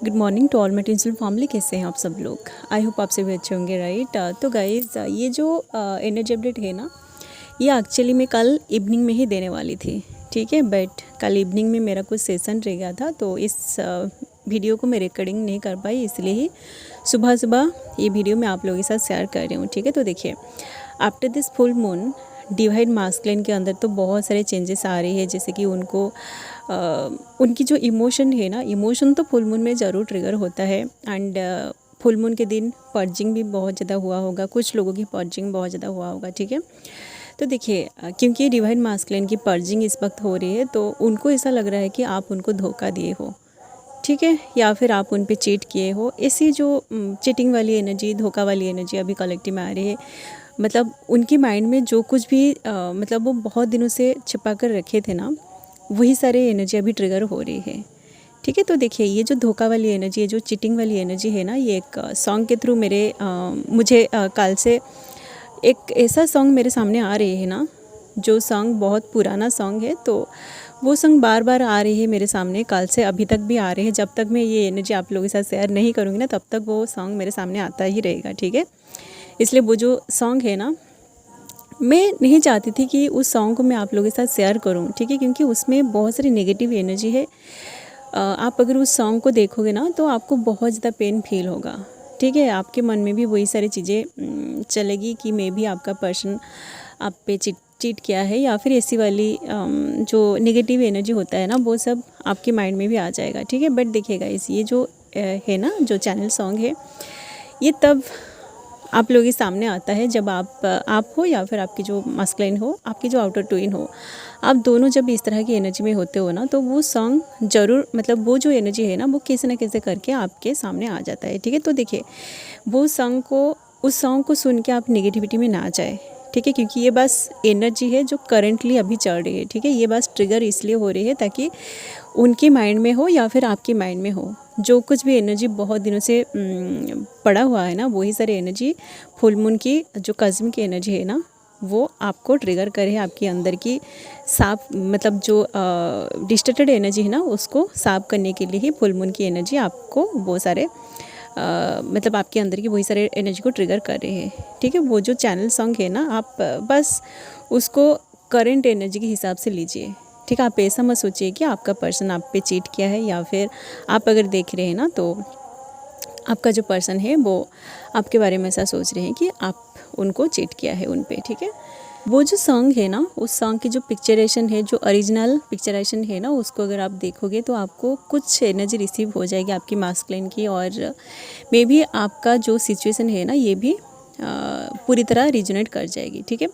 Good morning to all my tinsel family. कैसे हैं आप सब लोग? आई होप आप सभी अच्छे होंगे, राइट। तो गाइज़, ये जो एनर्जी अपडेट है ना, ये एक्चुअली मैं कल इवनिंग में ही देने वाली थी, ठीक है। बट कल इवनिंग में मेरा कुछ सेशन रह गया था, तो इस वीडियो को मैं रिकॉर्डिंग नहीं कर पाई, इसलिए ही सुबह सुबह ये वीडियो मैं आप लोगों के साथ शेयर कर रही हूँ, ठीक है। तो देखिए, after this full moon divine masculine के अंदर तो बहुत सारे चेंजेस आ रही है, जैसे कि उनको उनकी जो इमोशन है ना, इमोशन तो फुल मून में ज़रूर ट्रिगर होता है। एंड फुल मून के दिन पर्जिंग भी बहुत ज़्यादा हुआ होगा, कुछ लोगों की पर्जिंग बहुत ज़्यादा हुआ होगा, ठीक है। तो देखिए, क्योंकि डिवाइन मास्कुलिन की पर्जिंग इस वक्त हो रही है, तो उनको ऐसा लग रहा है कि आप उनको धोखा दिए हो, ठीक है, या फिर आप उन पे चीट किए हो। ऐसी जो चीटिंग वाली एनर्जी, धोखा वाली एनर्जी अभी कलेक्टिव में आ रही है। मतलब उनकी माइंड में जो कुछ भी मतलब वो बहुत दिनों से छिपा कर रखे थे ना, वही सारे एनर्जी अभी ट्रिगर हो रही है, ठीक है। तो देखिए, ये जो धोखा वाली एनर्जी है, जो चीटिंग वाली एनर्जी है ना, ये एक सॉन्ग के थ्रू मुझे कल से एक ऐसा सॉन्ग मेरे सामने आ रही है ना, जो सॉन्ग बहुत पुराना सॉन्ग है। तो वो सॉन्ग बार बार आ रही है मेरे सामने, कल से अभी तक भी आ रहे हैं। जब तक मैं ये एनर्जी आप लोगों के साथ शेयर नहीं करूँगी ना, तब तक वो सॉन्ग मेरे सामने आता ही रहेगा, ठीक है। इसलिए वो जो सॉन्ग है ना, मैं नहीं चाहती थी कि उस सॉन्ग को मैं आप लोगों के साथ शेयर करूं, ठीक है, क्योंकि उसमें बहुत सारी नेगेटिव एनर्जी है। आप अगर उस सॉन्ग को देखोगे ना, तो आपको बहुत ज़्यादा पेन फील होगा, ठीक है। आपके मन में भी वही सारी चीज़ें चलेगी कि मे भी आपका पर्सन आप पे चीट किया है, या फिर ऐसी वाली जो नेगेटिव एनर्जी होता है ना, वो सब आपके माइंड में भी आ जाएगा, ठीक है। बट देखिएगा, ये जो है ना, जो चैनल सॉन्ग है, ये तब आप लोगों के सामने आता है जब आप हो, या फिर आपकी जो मस्कुलिन हो, आपकी जो आउटर ट्विन हो, आप दोनों जब इस तरह की एनर्जी में होते हो ना, तो वो सॉन्ग ज़रूर, मतलब वो जो एनर्जी है ना, वो कैसे ना कैसे करके आपके सामने आ जाता है, ठीक है। तो देखिए, उस सॉन्ग को सुन के आप नेगेटिविटी में ना जाए, ठीक है, क्योंकि ये बस एनर्जी है जो करेंटली अभी चल रही है, ठीक है। ये बस ट्रिगर इसलिए हो रही है ताकि उनके माइंड में हो या फिर आपके माइंड में हो, जो कुछ भी एनर्जी बहुत दिनों से पड़ा हुआ है ना, वही सारी एनर्जी फुल मून की जो कज़्म की एनर्जी है ना, वो आपको ट्रिगर करे, आपके अंदर की साफ, मतलब जो डिस्टर्टेड एनर्जी है ना, उसको साफ करने के लिए ही फुल मून की एनर्जी आपको वो सारे मतलब आपके अंदर की वही सारे एनर्जी को ट्रिगर कर रहे हैं, ठीक है। वो जो चैनल सॉन्ग है ना, आप बस उसको करेंट एनर्जी के हिसाब से लीजिए, ठीक है। आप ऐसा मत सोचिए कि आपका पर्सन आप पे चीट किया है, या फिर आप अगर देख रहे हैं ना, तो आपका जो पर्सन है वो आपके बारे में ऐसा सोच रहे हैं कि आप उनको चीट किया है उन पे, ठीक है। वो जो सॉन्ग है ना, उस सॉन्ग की जो पिक्चरेशन है, जो ओरिजिनल पिक्चरेशन है ना, उसको अगर आप देखोगे तो आपको कुछ एनर्जी रिसीव हो जाएगी आपकी मास्कुलिन की, और मे भी आपका जो सिचुएशन है ना, ये भी पूरी तरह रिजोनेट कर जाएगी, ठीक है।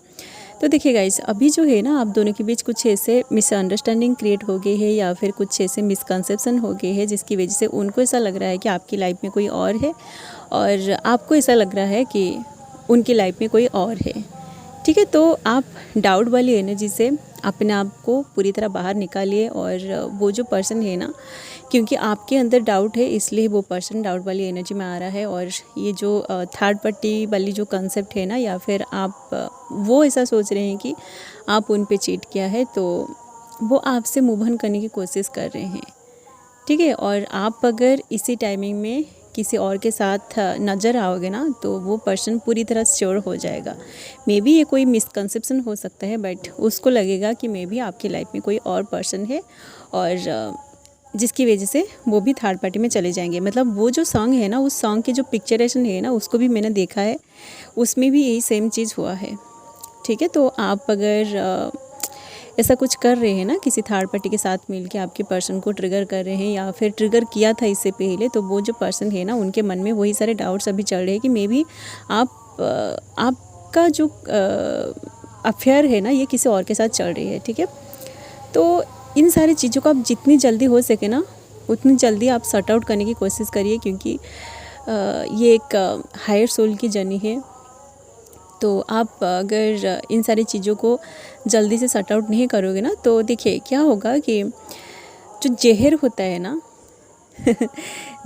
तो देखिए गाइस, अभी जो है ना, आप दोनों के बीच कुछ ऐसे मिसअंडरस्टैंडिंग क्रिएट हो गई है, या फिर कुछ ऐसे मिसकंसेप्शन हो गए हैं, जिसकी वजह से उनको ऐसा लग रहा है कि आपकी लाइफ में कोई और है, और आपको ऐसा लग रहा है कि उनकी लाइफ में कोई और है, ठीक है। तो आप डाउट वाली एनर्जी से अपने आप को पूरी तरह बाहर निकालिए, और वो जो पर्सन है ना, क्योंकि आपके अंदर डाउट है, इसलिए वो पर्सन डाउट वाली एनर्जी में आ रहा है। और ये जो थर्ड पार्टी वाली जो कंसेप्ट है ना, या फिर आप वो ऐसा सोच रहे हैं कि आप उन पे चीट किया है, तो वो आपसे मूव ऑन करने की कोशिश कर रहे हैं, ठीक है। और आप अगर इसी टाइमिंग में किसी और के साथ नज़र आओगे ना, तो वो पर्सन पूरी तरह श्योर हो जाएगा। मे बी ये कोई मिसकंसेप्शन हो सकता है, बट उसको लगेगा कि मे बी आपकी लाइफ में कोई और पर्सन है, और जिसकी वजह से वो भी थर्ड पार्टी में चले जाएंगे। मतलब वो जो सॉन्ग है ना, उस सॉन्ग की जो पिक्चरेशन है ना, उसको भी मैंने देखा है, उसमें भी यही सेम चीज़ हुआ है, ठीक है। तो आप अगर ऐसा कुछ कर रहे हैं ना, किसी थर्ड पार्टी के साथ मिलके आपके पर्सन को ट्रिगर कर रहे हैं, या फिर ट्रिगर किया था इससे पहले, तो वो जो पर्सन है ना, उनके मन में वही सारे डाउट्स अभी चल रहे हैं कि मे बी आपका जो अफेयर है ना, ये किसी और के साथ चल रही है, ठीक है। तो इन सारी चीज़ों को आप जितनी जल्दी हो सके ना, उतनी जल्दी आप सॉर्ट आउट करने की कोशिश करिए, क्योंकि ये एक हायर सोल की जर्नी है। तो आप अगर इन सारी चीज़ों को जल्दी से सॉर्ट आउट नहीं करोगे ना, तो देखिए क्या होगा कि जो जहर होता है ना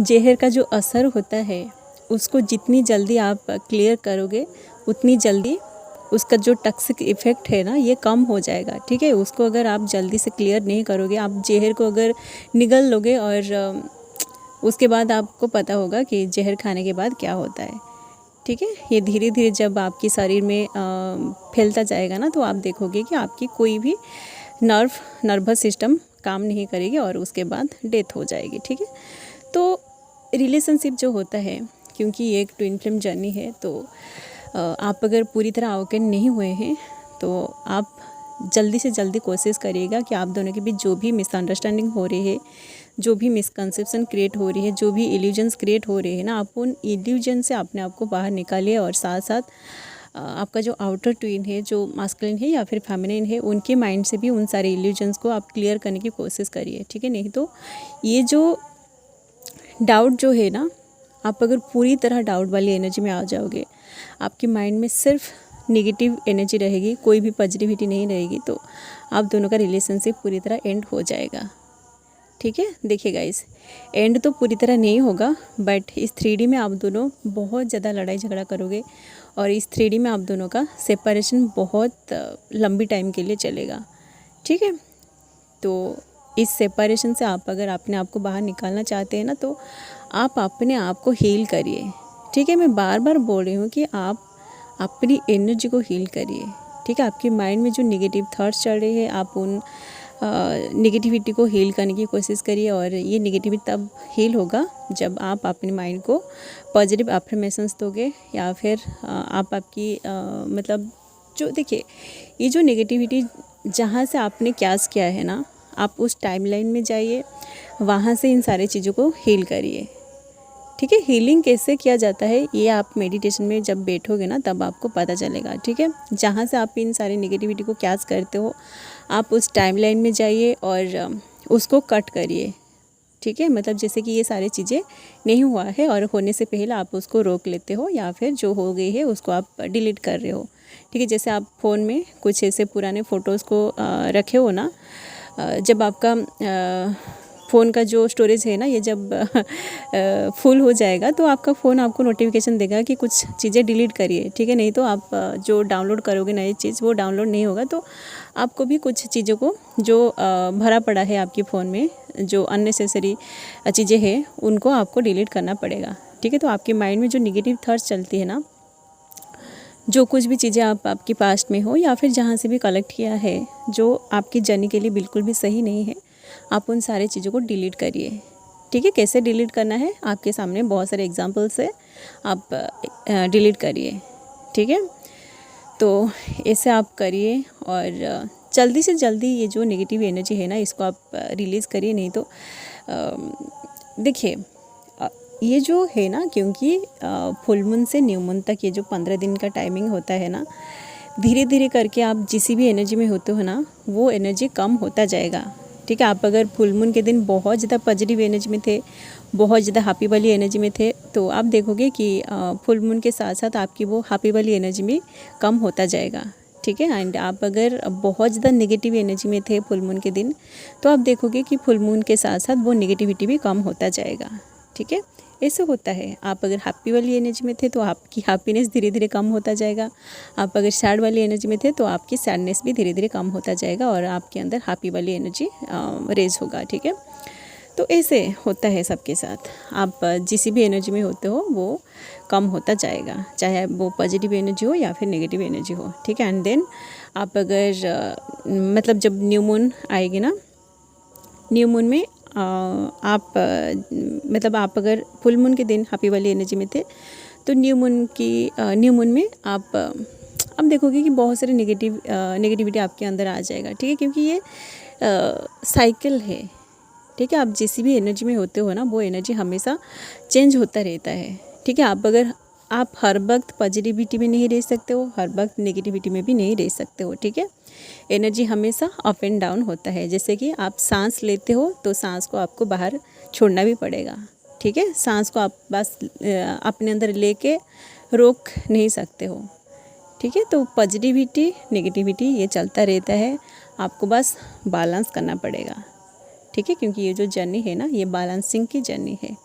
जहर का जो असर होता है, उसको जितनी जल्दी आप क्लियर करोगे, उतनी जल्दी उसका जो टॉक्सिक इफ़ेक्ट है ना, ये कम हो जाएगा, ठीक है। उसको अगर आप जल्दी से क्लियर नहीं करोगे, आप जहर को अगर निगल लोगे और उसके बाद आपको पता होगा कि जहर खाने के बाद क्या होता है। ठीक है, ये धीरे धीरे जब आपके शरीर में फैलता जाएगा ना, तो आप देखोगे कि आपकी कोई भी नर्वस सिस्टम काम नहीं करेगी और उसके बाद डेथ हो जाएगी। ठीक है, तो रिलेशनशिप जो होता है, क्योंकि ये एक ट्विन फ्लेम जर्नी है, तो आप अगर पूरी तरह अवेकन नहीं हुए हैं तो आप जल्दी से जल्दी कोशिश करिएगा कि आप दोनों के बीच जो भी मिसअंडरस्टैंडिंग हो रही है, जो भी मिसकंसेप्शन क्रिएट हो रही है, जो भी इल्यूजन्स क्रिएट हो रहे हैं ना, आप उन इल्यूजन से अपने आप को बाहर निकालिए। और साथ साथ आपका जो आउटर ट्विन है, जो मास्कुलिन है या फिर फेमिनिन है, उनके माइंड से भी उन सारे इल्यूजन्स को आप क्लियर करने की कोशिश करिए। ठीक है, नहीं तो ये जो डाउट जो है ना, आप अगर पूरी तरह डाउट वाली एनर्जी में आ जाओगे, आपके माइंड में सिर्फ नेगेटिव एनर्जी रहेगी, कोई भी पॉजिटिविटी नहीं रहेगी, तो आप दोनों का रिलेशनशिप पूरी तरह एंड हो जाएगा। ठीक है, देखिए गाइस, एंड तो पूरी तरह नहीं होगा, बट इस 3D में आप दोनों बहुत ज़्यादा लड़ाई झगड़ा करोगे और इस 3D में आप दोनों का सेपरेशन बहुत लंबी टाइम के लिए चलेगा। ठीक है, तो इस सेपरेशन से आप अगर अपने आप को बाहर निकालना चाहते हैं ना, तो आप अपने आप को हील करिए। ठीक है, मैं बार बार बोल रही हूँ कि आप अपनी एनर्जी को हील करिए। ठीक है, आपके माइंड में जो नेगेटिव थॉट्स चल रहे हैं, आप उन नेगेटिविटी को हील करने की कोशिश करिए। और ये नेगेटिविटी तब हील होगा जब आप अपने माइंड को पॉजिटिव अफर्मेशंस दोगे, या फिर आप आपकी मतलब जो देखिए, ये जो नेगेटिविटी जहाँ से आपने कैच किया है ना, आप उस टाइमलाइन में जाइए, वहाँ से इन सारी चीज़ों को हील करिए। ठीक है, हीलिंग कैसे किया जाता है ये आप मेडिटेशन में जब बैठोगे ना, तब आपको पता चलेगा। ठीक है, जहाँ से आप इन सारी नेगेटिविटी को कैच करते हो, आप उस टाइमलाइन में जाइए और उसको कट करिए। ठीक है, मतलब जैसे कि ये सारी चीज़ें नहीं हुआ है और होने से पहले आप उसको रोक लेते हो, या फिर जो हो गई है उसको आप डिलीट कर रहे हो। ठीक है, जैसे आप फ़ोन में कुछ ऐसे पुराने फ़ोटोज़ को रखे हो ना, जब आपका फ़ोन का जो स्टोरेज है ना, ये जब फुल हो जाएगा, तो आपका फ़ोन आपको नोटिफिकेशन देगा कि कुछ चीज़ें डिलीट करिए। ठीक है, नहीं तो आप जो डाउनलोड करोगे नई चीज़, वो डाउनलोड नहीं होगा। तो आपको भी कुछ चीज़ों को जो भरा पड़ा है आपके फ़ोन में, जो अननेसेसरी चीज़ें हैं, उनको आपको डिलीट करना पड़ेगा। ठीक है, तो आपके माइंड में जो नेगेटिव थॉट्स चलती है ना, जो कुछ भी चीज़ें आप आपके पास्ट में हो या फिर जहाँ से भी कलेक्ट किया है, जो आपकी जर्नी के लिए बिल्कुल भी सही नहीं है, आप उन सारी चीज़ों को डिलीट करिए। ठीक है, कैसे डिलीट करना है आपके सामने बहुत सारे एग्जांपल्स है, आप डिलीट करिए। ठीक है, तो ऐसे आप करिए और जल्दी से जल्दी ये जो नेगेटिव एनर्जी है ना, इसको आप रिलीज़ करिए। नहीं तो देखिए, ये जो है ना, क्योंकि फुल मून से न्यू मून तक ये जो 15 दिन का टाइमिंग होता है ना, धीरे धीरे करके आप जिस भी एनर्जी में होते हो ना, वो एनर्जी कम होता जाएगा। ठीक है, आप अगर फुल मून के दिन बहुत ज़्यादा पॉजिटिव एनर्जी में थे, बहुत ज़्यादा हैप्पी वाली एनर्जी में थे, तो आप देखोगे कि फुल मून के साथ साथ आपकी वो हैप्पी वाली एनर्जी भी कम होता जाएगा। ठीक है, एंड आप अगर बहुत ज़्यादा नेगेटिव एनर्जी में थे फुल मून के दिन, तो आप देखोगे कि फुल मून के साथ साथ वो नेगेटिविटी भी कम होता जाएगा। ठीक है, ऐसे होता है। आप अगर हैप्पी वाली एनर्जी में थे तो आपकी हैप्पीनेस धीरे धीरे कम होता जाएगा, आप अगर सैड वाली एनर्जी में थे तो आपकी सैडनेस भी धीरे धीरे कम होता जाएगा और आपके अंदर हैप्पी वाली एनर्जी रेज होगा। ठीक है, तो ऐसे होता है सबके साथ। आप जिस भी एनर्जी में होते हो वो कम होता जाएगा, चाहे वो पॉजिटिव एनर्जी हो या फिर नेगेटिव एनर्जी हो। ठीक है, एंड देन आप अगर मतलब जब न्यू मून आएगी ना, न्यू मून में आप मतलब आप अगर फुल मून के दिन हैप्पी वाली एनर्जी में थे, तो न्यू मून में आप अब देखोगे कि बहुत सारे नेगेटिविटी आपके अंदर आ जाएगा। ठीक है, क्योंकि ये साइकिल है। ठीक है, आप जिस भी एनर्जी में होते हो ना, वो एनर्जी हमेशा चेंज होता रहता है। ठीक है, आप हर वक्त पॉजिटिविटी में नहीं रह सकते हो, हर वक्त नेगेटिविटी में भी नहीं रह सकते हो। ठीक है, एनर्जी हमेशा अप एंड डाउन होता है। जैसे कि आप सांस लेते हो तो सांस को आपको बाहर छोड़ना भी पड़ेगा। ठीक है, सांस को आप बस अपने अंदर लेके रोक नहीं सकते हो। ठीक है, तो पॉजिटिविटी नेगेटिविटी ये चलता रहता है, आपको बस बैलेंस करना पड़ेगा। ठीक है, क्योंकि ये जो जर्नी है ना, ये बैलेंसिंग की जर्नी है।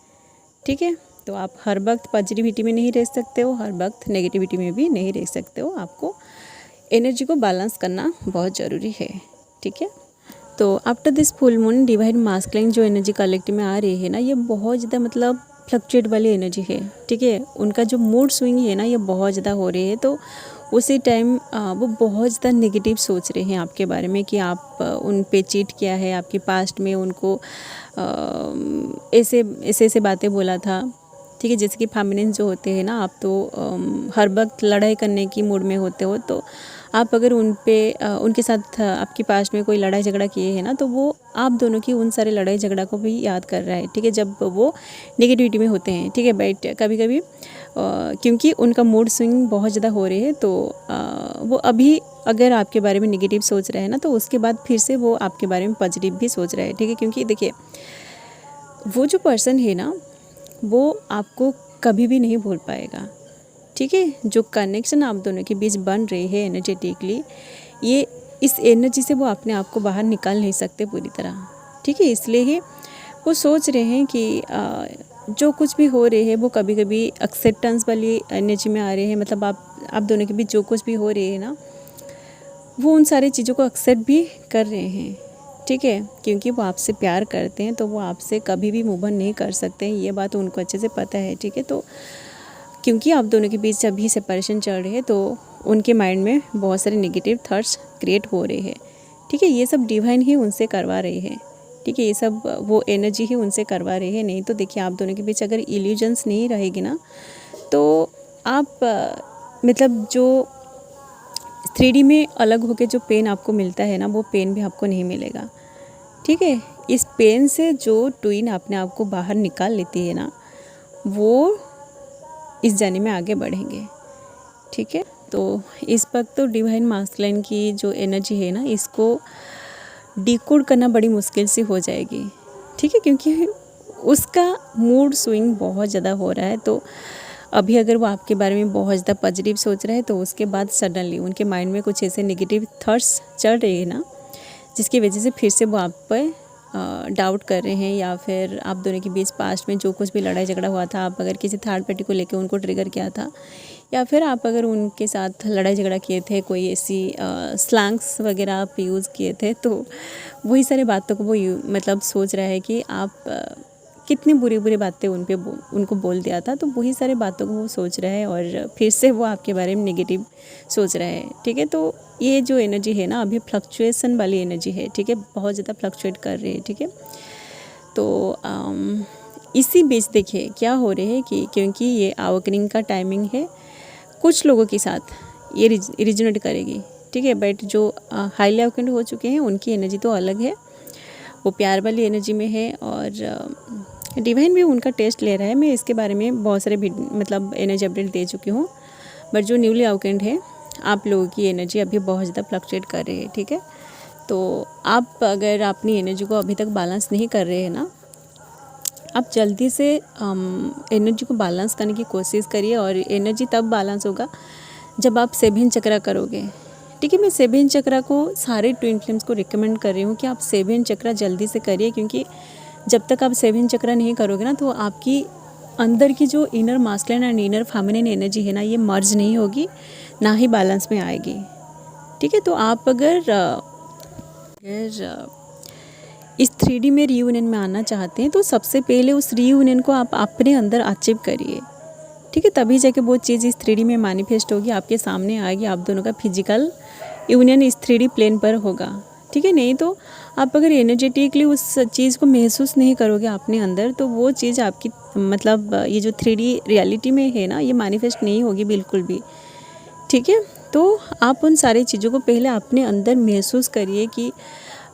ठीक है, तो आप हर वक्त पॉजिटिविटी में नहीं रह सकते हो, हर वक्त नेगेटिविटी में भी नहीं रह सकते हो। आपको एनर्जी को बैलेंस करना बहुत ज़रूरी है। ठीक है, तो after this full moon divine masculine जो एनर्जी कलेक्टिव में आ रही है ना, ये बहुत ज़्यादा मतलब फ्लक्चुएट वाली एनर्जी है, ठीक है। उनका जो मूड स्विंग है ना, ये बहुत ज़्यादा हो रही है। तो उसी टाइम वो बहुत ज़्यादा नेगेटिव सोच रहे हैं आपके बारे में कि आप उन पे चीट किया है, आपके पास्ट में उनको ऐसे ऐसे बातें बोला था, ठीक है। जैसे कि फेमिनिन जो होते हैं ना, आप तो हर वक्त लड़ाई करने की मूड में होते हो, तो आप अगर उनके साथ आपके पास्ट में कोई लड़ाई झगड़ा किए हैं ना, तो वो आप दोनों की उन सारे लड़ाई झगड़ा को भी याद कर रहा है, ठीक है, जब वो नेगेटिविटी में होते हैं, ठीक है। बट कभी कभी क्योंकि उनका मूड स्विंग बहुत ज़्यादा हो रहे हैं, तो वो अभी अगर आपके बारे में नेगेटिव सोच रहे हैं ना, तो उसके बाद फिर से वो आपके बारे में पॉजिटिव भी सोच रहे हैं, ठीक है। क्योंकि देखिए, वो जो पर्सन है ना, वो आपको कभी भी नहीं भूल पाएगा, ठीक है। जो कनेक्शन आप दोनों के बीच बन रही है एनर्जेटिकली, ये इस एनर्जी से वो अपने आप को बाहर निकाल नहीं सकते पूरी तरह, ठीक है। इसलिए ही वो सोच रहे हैं कि जो कुछ भी हो रहे हैं वो कभी कभी एक्सेप्टेंस वाली एनर्जी में आ रहे हैं। मतलब आप दोनों के बीच जो कुछ भी हो रही है ना, वो उन सारी चीज़ों को एक्सेप्ट भी कर रहे हैं, ठीक है। क्योंकि वो आपसे प्यार करते हैं, तो वो आपसे कभी भी मूव ऑन नहीं कर सकते हैं, ये बात उनको अच्छे से पता है, ठीक है। तो क्योंकि आप दोनों के बीच अभी सेपरेशन चल रही है, तो उनके माइंड में बहुत सारे नेगेटिव थॉट्स क्रिएट हो रहे हैं, ठीक है। ये सब डिवाइन ही उनसे करवा रही है, ठीक है। ये सब वो एनर्जी ही उनसे करवा रही है। नहीं तो देखिए, आप दोनों के बीच अगर इल्यूजन्स नहीं रहेगी ना, तो आप मतलब जो 3D में अलग होके जो पेन आपको मिलता है ना, वो पेन भी आपको नहीं मिलेगा, ठीक है। इस पेन से जो ट्विन अपने आप को बाहर निकाल लेती है ना, वो इस जर्नी में आगे बढ़ेंगे, ठीक है। तो इस वक्त तो डिवाइन मास्कुलिन की जो एनर्जी है ना, इसको डिकोड करना बड़ी मुश्किल से हो जाएगी, ठीक है। क्योंकि उसका मूड स्विंग बहुत ज़्यादा हो रहा है। तो अभी अगर वो आपके बारे में बहुत ज़्यादा पॉजिटिव सोच रहे हैं, तो उसके बाद सडनली उनके माइंड में कुछ ऐसे नेगेटिव थॉट्स चल रहे हैं ना, जिसकी वजह से फिर से वो आप पर डाउट कर रहे हैं, या फिर आप दोनों के बीच पास्ट में जो कुछ भी लड़ाई झगड़ा हुआ था, आप अगर किसी थर्ड पार्टी को लेकर उनको ट्रिगर किया था, या फिर आप अगर उनके साथ लड़ाई झगड़ा किए थे, कोई ऐसी स्लैंग्स वगैरह आप यूज़ किए थे, तो वही सारी बातों को वो मतलब सोच रहा है कि आप कितनी बुरी बुरी बातें उनको बोल दिया था। तो वही सारी बातों को वो सोच रहा है, और फिर से वो आपके बारे में नेगेटिव सोच रहा है, ठीक है। तो ये जो एनर्जी है ना, अभी फ्लक्चुएसन वाली एनर्जी है, ठीक है, बहुत ज़्यादा फ्लक्चुएट कर रही है, ठीक है। तो इसी बीच देखिए क्या हो रहे है कि क्योंकि ये अवेकनिंग का टाइमिंग है, कुछ लोगों के साथ ये रिजोनेट करेगी, ठीक है। बट जो हाईली अवेकन्ड हो चुके हैं, उनकी एनर्जी तो अलग है, वो प्यार वाली एनर्जी में है, और डिवाइन भी उनका टेस्ट ले रहा है। मैं इसके बारे में बहुत सारे मतलब एनर्जी अपडेट दे चुकी हूँ। बट जो न्यूली अवेकन्ड है, आप लोगों की एनर्जी अभी बहुत ज़्यादा फ्लक्चुएट कर रही है, ठीक है। तो आप अगर अपनी एनर्जी को अभी तक बैलेंस नहीं कर रहे हैं ना, आप जल्दी से एनर्जी को बैलेंस करने की कोशिश करिए। और एनर्जी तब बैलेंस होगा जब आप 7 चक्रा करोगे, ठीक है। मैं 7 चक्रा को सारे ट्विन फ्लेम्स को रिकमेंड कर रही हूँ कि आप 7 चक्रा जल्दी से करिए, क्योंकि जब तक आप 7 चक्रा नहीं करोगे ना, तो आपकी अंदर की जो inner masculine and inner feminine energy है ना, ये मर्ज नहीं होगी, ना ही बैलेंस में आएगी, ठीक है। तो आप अगर इस 3D में रीयूनियन में आना चाहते हैं, तो सबसे पहले उस रीयूनियन को आप अपने अंदर अचीव करिए, ठीक है। तभी जाके वो चीज़ इस 3D में मैनिफेस्ट होगी, आपके सामने आएगी, आप दोनों का फिजिकल यूनियन इस 3D प्लेन पर होगा, ठीक है। नहीं तो आप अगर एनर्जेटिकली उस चीज़ को महसूस नहीं करोगे अपने अंदर, तो वो चीज़ आपकी मतलब ये जो 3D रियलिटी में है ना, ये मैनिफेस्ट नहीं होगी बिल्कुल भी, ठीक है। तो आप उन सारी चीज़ों को पहले अपने अंदर महसूस करिए कि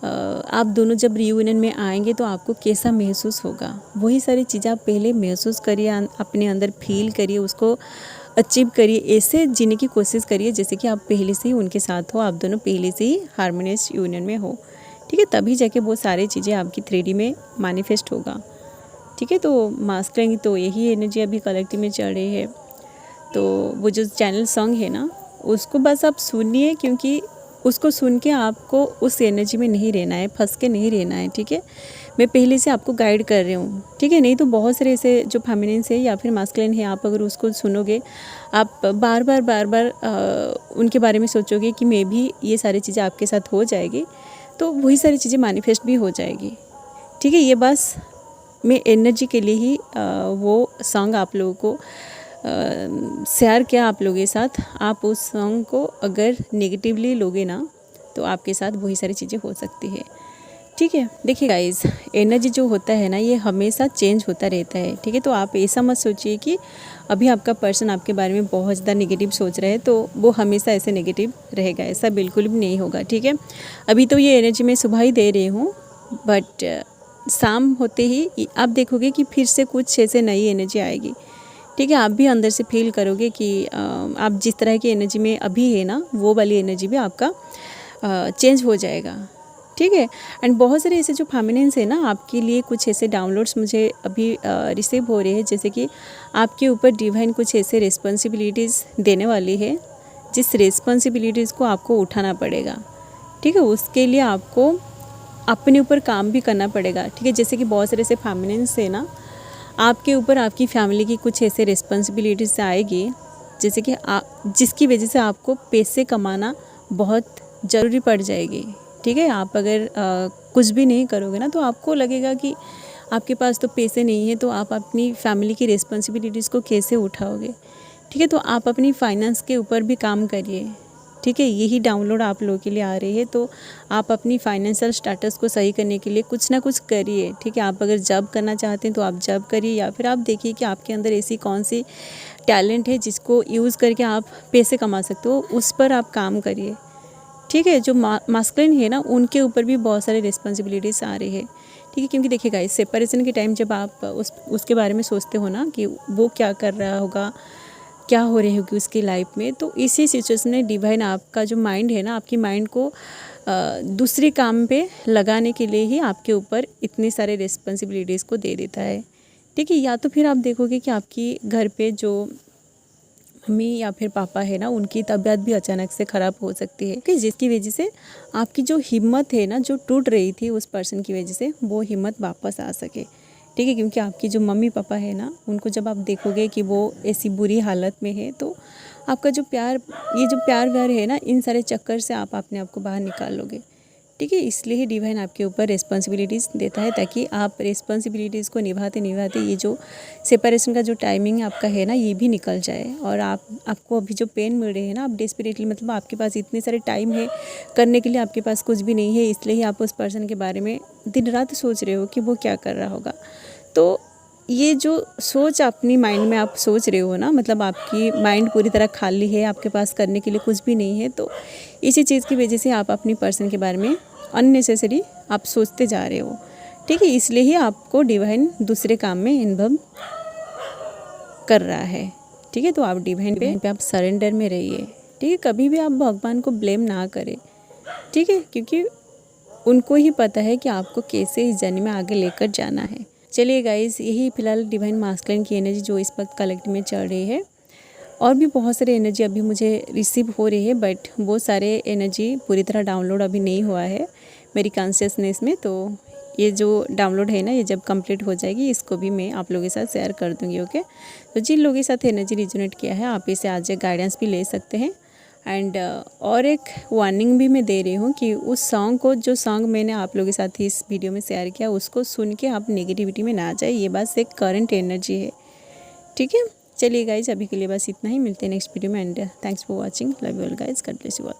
आप दोनों जब रियूनियन में आएंगे तो आपको कैसा महसूस होगा। वही सारी चीज़ें आप पहले महसूस करिए, अपने अंदर फील करिए, उसको अचीव करिए, ऐसे जीने की कोशिश करिए जैसे कि आप पहले से ही उनके साथ हो, आप दोनों पहले से ही हार्मोनियस यूनियन में हो, ठीक है। तभी जाके वो सारी चीज़ें आपकी 3D में मैनिफेस्ट होगा, ठीक है। तो मास्कुलिन तो यही एनर्जी अभी कलेक्टिव में चल रही है। तो वो जो चैनल सॉन्ग है ना, उसको बस आप सुनिए, क्योंकि उसको सुन के आपको उस एनर्जी में नहीं रहना है, फंस के नहीं रहना है, ठीक है। मैं पहले से आपको गाइड कर रही हूँ, ठीक है। नहीं तो बहुत सारे ऐसे जो फेमिनिन है या फिर मास्कुलिन है, आप अगर उसको सुनोगे, आप बार बार उनके बारे में सोचोगे कि मे भी ये सारी चीज़ें आपके साथ हो जाएगी, तो वही सारी चीज़ें मैनिफेस्ट भी हो जाएगी। ठीक है, ये बस मैं एनर्जी के लिए ही वो सॉन्ग आप लोगों को शेयर किया आप लोगों के साथ। आप उस सॉन्ग को अगर नेगेटिवली लोगे ना तो आपके साथ वही सारी चीज़ें हो सकती है। ठीक है, देखिए गाइस, एनर्जी जो होता है ना ये हमेशा चेंज होता रहता है। ठीक है, तो आप ऐसा मत सोचिए कि अभी आपका पर्सन आपके बारे में बहुत ज़्यादा नेगेटिव सोच रहा है तो वो हमेशा ऐसे नेगेटिव रहेगा, ऐसा बिल्कुल भी नहीं होगा। ठीक है, अभी तो ये एनर्जी मैं सुबह ही दे रही हूँ, बट शाम होते ही आप देखोगे कि फिर से कुछ ऐसे नई एनर्जी आएगी। ठीक है, आप भी अंदर से फील करोगे कि आप जिस तरह की एनर्जी में अभी है ना वो वाली एनर्जी भी आपका चेंज हो जाएगा। ठीक है, एंड बहुत सारे ऐसे जो फेमिनिन्स है ना आपके लिए कुछ ऐसे डाउनलोड्स मुझे अभी रिसीव हो रहे हैं, जैसे कि आपके ऊपर डिवाइन कुछ ऐसे रिस्पॉन्सिबिलिटीज़ देने वाली है जिस रिस्पॉन्सिबिलिटीज़ को आपको उठाना पड़ेगा। ठीक है, उसके लिए आपको अपने ऊपर काम भी करना पड़ेगा। ठीक है, जैसे कि बहुत सारे ऐसे फेमिनिन्स है ना आपके ऊपर आपकी फैमिली की कुछ ऐसे रिस्पॉन्सिबिलिटीज़ आएगी, जैसे कि जिसकी वजह से आपको पैसे कमाना बहुत ज़रूरी पड़ जाएगी। ठीक है, आप अगर कुछ भी नहीं करोगे ना तो आपको लगेगा कि आपके पास तो पैसे नहीं है, तो आप अपनी फैमिली की रिस्पॉन्सिबिलिटीज़ को कैसे उठाओगे। ठीक है, तो आप अपनी फाइनेंस के ऊपर भी काम करिए। ठीक है, यही डाउनलोड आप लोगों के लिए आ रही है, तो आप अपनी फाइनेंशियल स्टेटस को सही करने के लिए कुछ ना कुछ करिए। ठीक है, आप अगर जॉब करना चाहते हैं तो आप जॉब करिए, या फिर आप देखिए कि आपके अंदर ऐसी कौन सी टैलेंट है जिसको यूज़ करके आप पैसे कमा सकते हो, उस पर आप काम करिए। ठीक है, जो मास्कुलिन है ना उनके ऊपर भी बहुत सारे रिस्पॉन्सिबिलिटीज़ आ रही है। ठीक है, क्योंकि देखिए गाइस, सेपरेशन के टाइम जब आप उसके बारे में सोचते हो ना कि वो क्या कर रहा होगा, क्या हो रही होगी उसकी लाइफ में, तो इसी सिचुएशन में डिवाइन आपका जो माइंड है ना आपकी माइंड को दूसरे काम पे लगाने के लिए ही आपके ऊपर इतनी सारे रिस्पॉन्सिबिलिटीज़ को दे देता है। ठीक है, या तो फिर आप देखोगे कि आपकी घर पे जो मम्मी या फिर पापा है ना उनकी तबीयत भी अचानक से ख़राब हो सकती है, कि जिसकी वजह से आपकी जो हिम्मत है ना जो टूट रही थी उस पर्सन की वजह से वो हिम्मत वापस आ सके। ठीक है, क्योंकि आपकी जो मम्मी पापा है ना उनको जब आप देखोगे कि वो ऐसी बुरी हालत में है तो आपका जो प्यार, ये जो प्यार व्यार है ना इन सारे चक्कर से आप अपने आप को बाहर निकाल लोगे। ठीक है, इसलिए ही डिवाइन आपके ऊपर रिस्पॉन्सिबिलिटीज़ देता है, ताकि आप रिस्पॉन्सिबिलिटीज़ को निभाते निभाते ये जो सेपरेशन का जो टाइमिंग आपका है ना ये भी निकल जाए। और आपको अभी जो पेन मिल रहे हैं ना आप डेस्परेटली, मतलब आपके पास इतने सारे टाइम है करने के लिए, आपके पास कुछ भी नहीं है, इसलिए ही आप उस पर्सन के बारे में दिन रात सोच रहे हो कि वो क्या कर रहा होगा। तो ये जो सोच अपनी माइंड में आप सोच रहे हो ना, मतलब आपकी माइंड पूरी तरह खाली है, आपके पास करने के लिए कुछ भी नहीं है, तो इसी चीज़ की वजह से आप अपनी पर्सन के बारे में अननेसेसरी आप सोचते जा रहे हो। ठीक है, इसलिए ही आपको डिवाइन दूसरे काम में इन्वॉल्व कर रहा है। ठीक है, तो आप डिवाइन पे आप सरेंडर में रहिए। ठीक है, कभी भी आप भगवान को ब्लेम ना करें। ठीक है, क्योंकि उनको ही पता है कि आपको कैसे इस जर्नी में आगे लेकर जाना है। चलिए गाइस, यही फिलहाल डिवाइन मास्कुलिन की एनर्जी जो इस वक्त कलेक्टिव में चल रही है। और भी बहुत सारे एनर्जी अभी मुझे रिसीव हो रही है, बट वो सारे एनर्जी पूरी तरह डाउनलोड अभी नहीं हुआ है मेरी कॉन्शियसनेस में। तो ये जो डाउनलोड है ना ये जब कंप्लीट हो जाएगी इसको भी मैं आप लोगों के साथ शेयर कर दूँगी। ओके, तो जिन लोगों के साथ एनर्जी रिजोनेट किया है आप इसे आज गाइडेंस भी ले सकते हैं। एंड और एक वार्निंग भी मैं दे रही हूँ कि उस सॉन्ग को, जो सॉन्ग मैंने आप लोगों के साथ इस वीडियो में शेयर किया, उसको सुन के आप नेगेटिविटी में ना जाए। ये बस एक करंट एनर्जी है। ठीक है, चलिए गाइज, अभी के लिए बस इतना ही। मिलते हैं नेक्स्ट वीडियो में। And thanks for watching. Love you all guys, God bless you all.